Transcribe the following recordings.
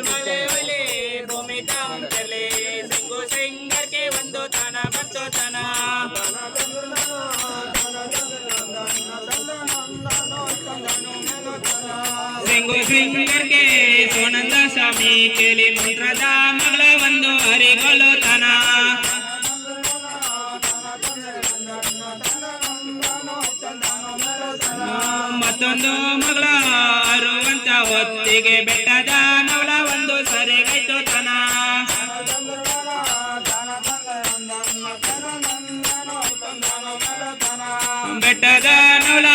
ಮಲೆ ಒಲೆ ಭೂಮಿ ತಂಪೆಲೆ ಸಿಂಗು ಸಿಂಗರ್ಗೆ ಒಂದು ತನ ಬಂತು ತನ ಸಿಂಗು ಸಿಂಗರ್ಗೆ ಸೋನಂದ ಸ್ವಾಮಿ ಕೇಳಿ ಮಂತ್ರದ ಮಗಳ ಒಂದು ಹರಿಗಳು ತನ ಮತ್ತೊಂದು ಮಗಳ ಅರುವಂತ ಹೊತ್ತಿಗೆ ಬೆಟ್ಟದ ನವಳ ಒಂದು ಸರಿಗೈತು ತನ ಬೆಟ್ಟದ ನವಳ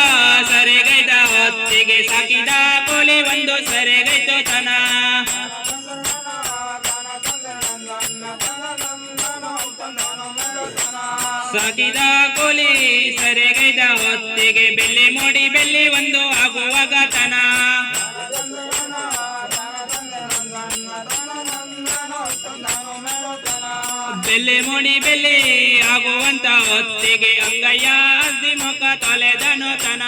ಸರಿಗೈದ ಹೊತ್ತಿಗೆ ಸಾಕಿದ ಕೋಲಿ ಒಂದು ಸರಿಗೈತು ತನ ಸಾಕಿದ ಕೋಲಿ ಸರಿಗೈದ ಹೊತ್ತಿಗೆ ಬೆಳ್ಳಿ ಮೋಡಿ ಬೆಳ್ಳಿ ಒಂದು ಆಗುವಾಗ ತನ ಬೆಳ್ಳಿ ಮೋಡಿ ಬೆಳ್ಳಿ ಆಗುವಂತ ಹೊತ್ತಿಗೆ ಅಂಗಯ್ಯ ಅಗ್ದಿ ಮುಖ ತೊಲೆದನು ತನ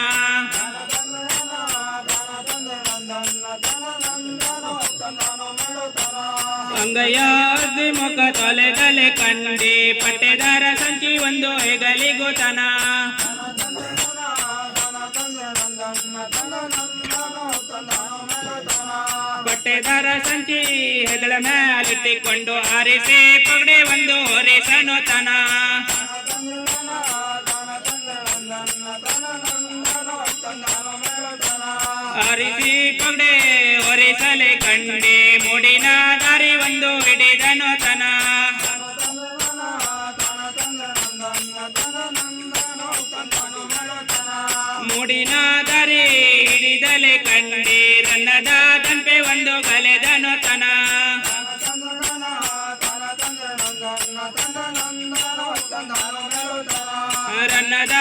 ಅಂಗಯ್ಯ ಅಗ್ದಿ ಮುಖ ತೊಲೆದಲೆ ಕಂಡಿ ಪಟ್ಟೆದಾರ ಸಂಚಿ ಒಂದು ಹೆಗಲಿಗೂ ತನ ಪಟ್ಟೆದಾರ ಸಂಚಿ ಹೆಗಲ ಮೇಲಿಟ್ಟಿಕೊಂಡು ಆರಿಸಿ ಪಗಡೆ ಒಂದು ಹೊರಿಸನು ತನ ಆರಿಸಿ ಪಗಡೆ ಹೊರಿಸಲೆ ಕಂಡೆ ಮೂಡಿನ ದಾರಿ ಒಂದು ಹಿಡಿದನು ತನ ಮೂಡಿನ ದಾರಿ ಹಿಡಿದಲೆ ಕಂಡೆ ರನ್ನದ ದಂಪೆ ಒಂದು ಗಲೆದನು ತನ ರನ್ನದ